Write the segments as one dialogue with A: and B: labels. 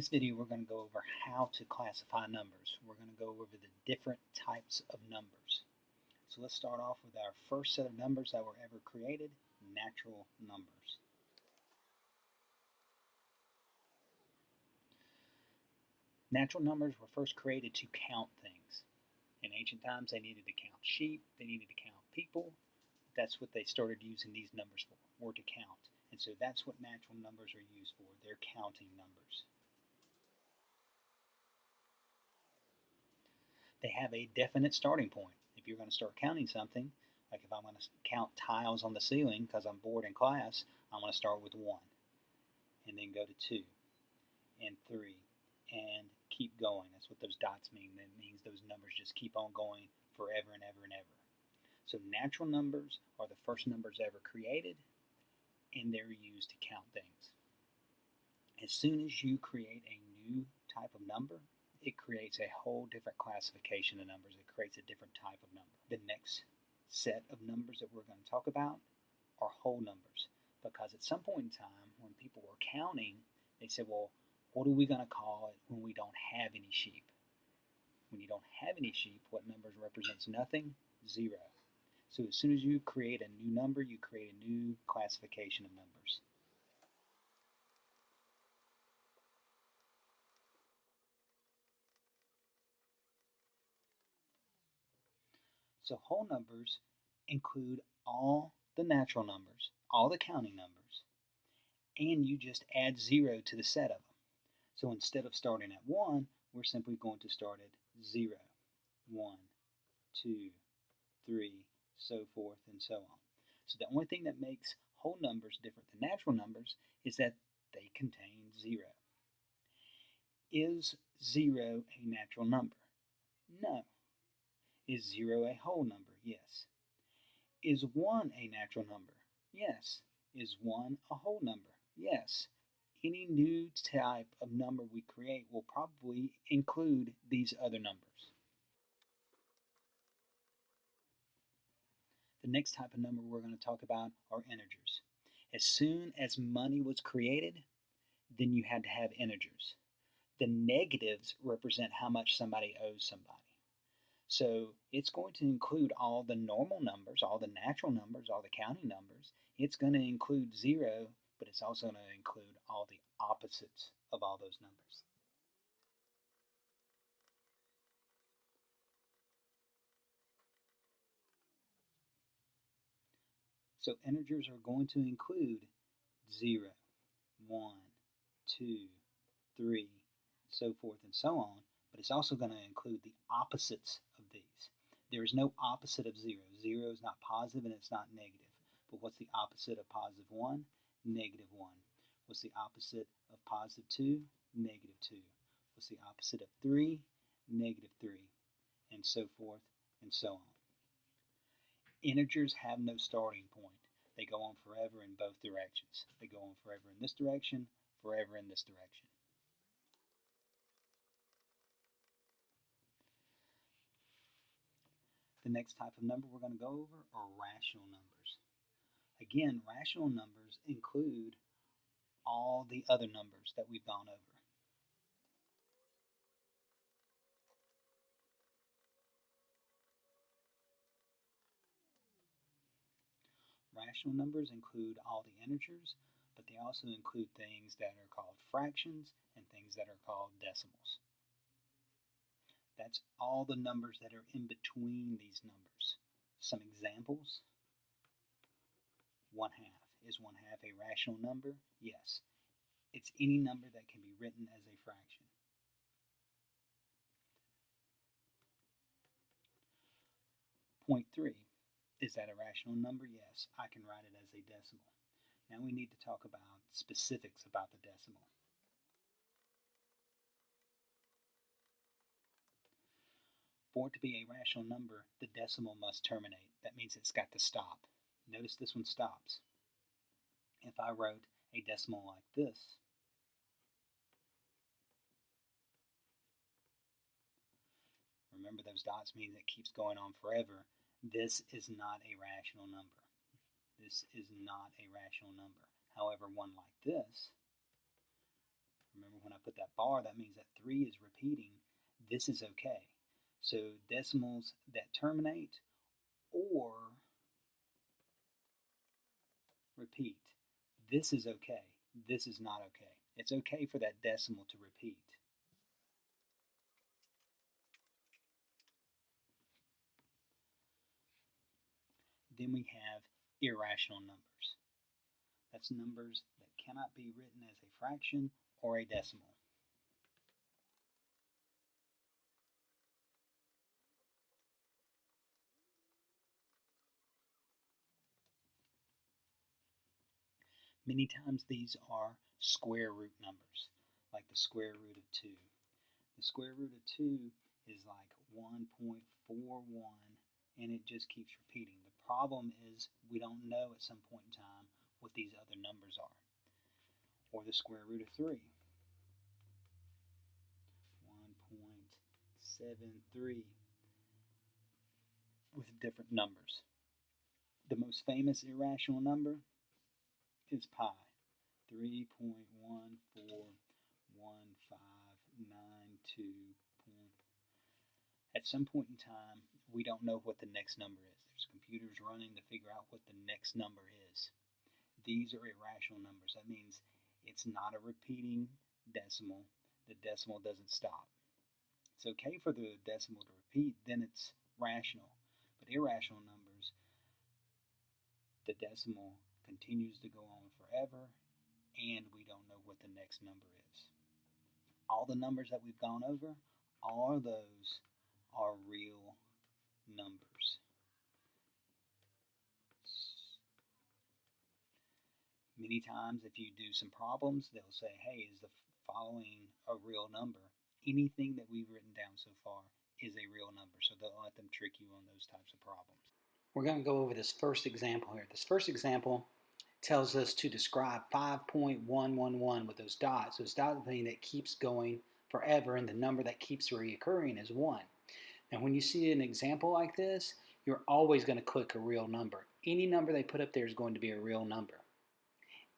A: this video, we're going to go over how to classify numbers. We're going to go over the different types of numbers. So let's start off with our first set of numbers that were ever created, natural numbers. Natural numbers were first created to count things. In ancient times, they needed to count sheep, they needed to count people. That's what they started using these numbers for, or to count. And so that's what natural numbers are used for. They're counting numbers. They have a definite starting point. If you're going to start counting something, like if I'm going to count tiles on the ceiling because I'm bored in class, I'm going to start with 1, and then go to 2, and 3, and keep going. That's what those dots mean. That means those numbers just keep on going forever and ever and ever. So natural numbers are the first numbers ever created, and they're used to count things. As soon as you create a new type of number, it creates a whole different classification of numbers. It creates a different type of number. The next set of numbers that we're going to talk about are whole numbers, because at some point in time when people were counting, they said, well, what are we going to call it when we don't have any sheep? When you don't have any sheep, what numbers represents nothing? 0. So as soon as you create a new number, you create a new classification of numbers. So whole numbers include all the natural numbers, all the counting numbers, and you just add 0 to the set of them. So instead of starting at 1, we're simply going to start at 0, 1, 2, 3, so forth and so on. So the only thing that makes whole numbers different than natural numbers is that they contain 0. Is 0 a natural number? No. Is 0 a whole number? Yes. Is 1 a natural number? Yes. Is 1 a whole number? Yes. Any new type of number we create will probably include these other numbers. The next type of number we're going to talk about are integers. As soon as money was created, then you had to have integers. The negatives represent how much somebody owes somebody. So it's going to include all the normal numbers, all the natural numbers, all the counting numbers. It's going to include 0, but it's also going to include all the opposites of all those numbers. So integers are going to include 0, 1, 2, 3, so forth and so on, but it's also going to include the opposites of these. There is no opposite of 0. 0 is not positive and it's not negative. But what's the opposite of positive 1? Negative 1. What's the opposite of positive 2? Negative 2. What's the opposite of 3? Negative 3. And so forth and so on. Integers have no starting point. They go on forever in both directions. They go on forever in this direction, forever in this direction. The next type of number we're going to go over are rational numbers. Again, rational numbers include all the other numbers that we've gone over. Rational numbers include all the integers, but they also include things that are called fractions and things that are called decimals. That's all the numbers that are in between these numbers. Some examples: 1/2. Is 1/2 a rational number? Yes. It's any number that can be written as a fraction. Point 3. Is that a rational number? Yes. I can write it as a decimal. Now we need to talk about specifics about the decimal. For it to be a rational number, the decimal must terminate. That means it's got to stop. Notice this one stops. If I wrote a decimal like this, remember those dots mean it keeps going on forever. This is not a rational number. This is not a rational number. However, one like this, Remember when I put that bar, that means that 3 is repeating. This is okay. So decimals that terminate or repeat. This is okay. This is not okay. It's okay for that decimal to repeat. Then we have irrational numbers. That's numbers that cannot be written as a fraction or a decimal. Many times these are square root numbers, like the square root of 2. The square root of 2 is like 1.41, and it just keeps repeating. The problem is we don't know at some point in time what these other numbers are. Or the square root of 3, 1.73, with different numbers. The most famous irrational number is pi, 3.141592. At some point in time, we don't know what the next number is. There's computers running to figure out what the next number is. These are irrational numbers. That means it's not a repeating decimal. The decimal doesn't stop. It's okay for the decimal to repeat, then it's rational. But irrational numbers, the decimal continues to go on forever, and we don't know what the next number is. All the numbers that we've gone over, all of those are real numbers. Many times if you do some problems, they'll say, hey, is the following a real number? Anything that we've written down so far is a real number, so they'll let them trick you on those types of problems. We're going to go over this first example here. This first example tells us to describe 5.111 with those dots. Those dots mean that keeps going forever, and the number that keeps reoccurring is 1. Now when you see an example like this, you're always going to click a real number. Any number they put up there is going to be a real number.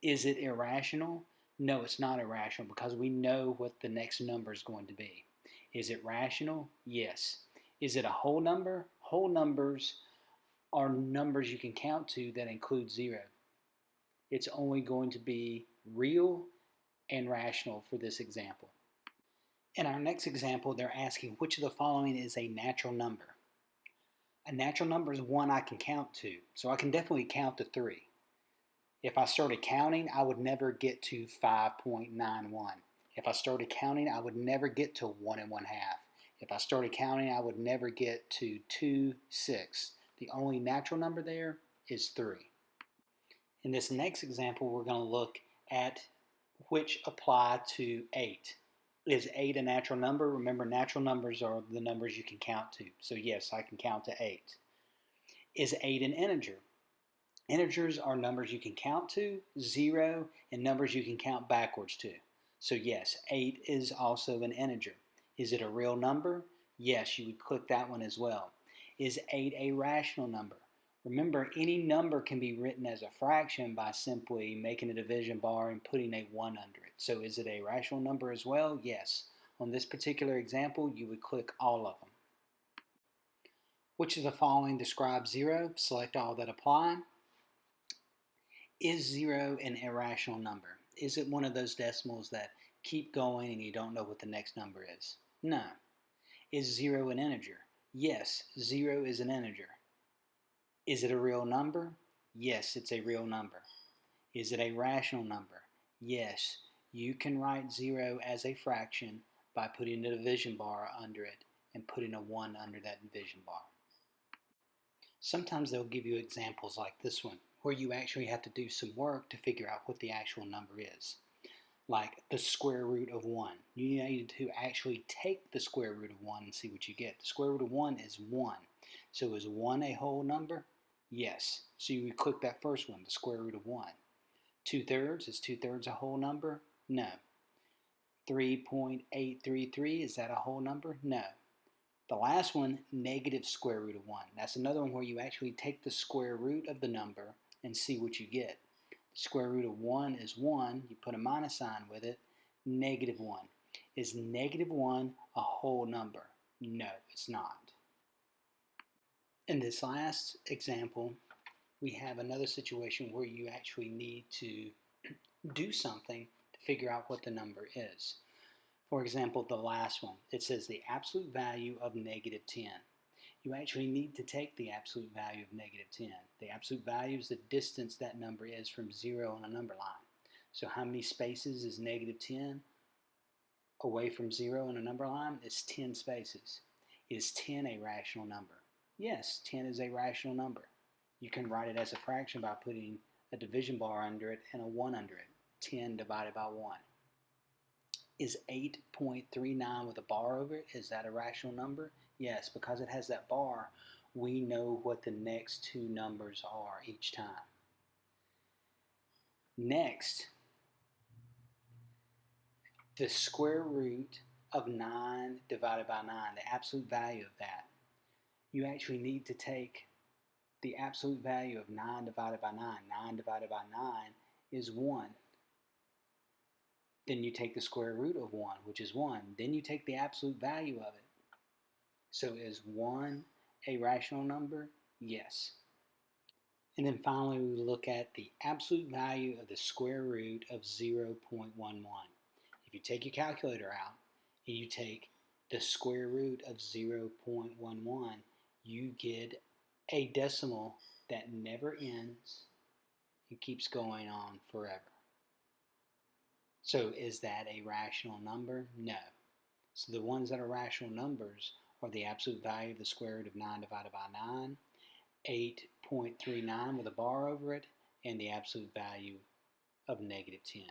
A: Is it irrational? No, it's not irrational because we know what the next number is going to be. Is it rational? Yes. Is it a whole number? Whole numbers are numbers you can count to that include 0. It's only going to be real and rational for this example. In our next example, they're asking which of the following is a natural number. A natural number is one I can count to, so I can definitely count to 3. If I started counting, I would never get to 5.91. If I started counting, I would never get to 1 1/2. If I started counting, I would never get to 2/6. The only natural number there is 3. In this next example, we're going to look at which apply to 8. Is 8 a natural number? Remember, natural numbers are the numbers you can count to. So yes, I can count to 8. Is 8 an integer? Integers are numbers you can count to, 0, and numbers you can count backwards to. So yes, 8 is also an integer. Is it a real number? Yes, you would click that one as well. Is 8 a rational number? Remember, any number can be written as a fraction by simply making a division bar and putting a 1 under it. So is it a rational number as well? Yes. On this particular example, you would click all of them. Which of the following describes 0? Select all that apply. Is 0 an irrational number? Is it one of those decimals that keep going and you don't know what the next number is? No. Is 0 an integer? Yes, 0 is an integer. Is it a real number? Yes, it's a real number. Is it a rational number? Yes, you can write 0 as a fraction by putting a division bar under it and putting a 1 under that division bar. Sometimes they'll give you examples like this one, where you actually have to do some work to figure out what the actual number is. Like the square root of 1. You need to actually take the square root of 1 and see what you get. The square root of 1 is 1. So is 1 a whole number? Yes. So you would click that first one, the square root of 1. 2/3, is 2/3 a whole number? No. 3.833, is that a whole number? No. The last one, negative square root of 1. That's another one where you actually take the square root of the number and see what you get. The square root of 1 is 1. You put a minus sign with it. negative 1. Is negative 1 a whole number? No, it's not. In this last example, we have another situation where you actually need to do something to figure out what the number is. For example, the last one, it says the absolute value of negative 10. You actually need to take the absolute value of negative 10. The absolute value is the distance that number is from 0 on a number line. So how many spaces is negative 10 away from 0 on a number line? It's 10 spaces. Is 10 a rational number? Yes, 10 is a rational number. You can write it as a fraction by putting a division bar under it and a 1 under it. 10 divided by 1. Is 8.39 with a bar over it, is that a rational number? Yes, because it has that bar, we know what the next two numbers are each time. Next, the square root of 9 divided by 9, the absolute value of that. You actually need to take the absolute value of 9 divided by 9. 9 divided by 9 is 1. Then you take the square root of 1, which is 1. Then you take the absolute value of it. So is 1 a rational number? Yes. And then finally we look at the absolute value of the square root of 0.11. If you take your calculator out and you take the square root of 0.11, you get a decimal that never ends and keeps going on forever. So is that a rational number? No. So the ones that are rational numbers are the absolute value of the square root of 9 divided by 9, 8.39 with a bar over it, and the absolute value of negative 10.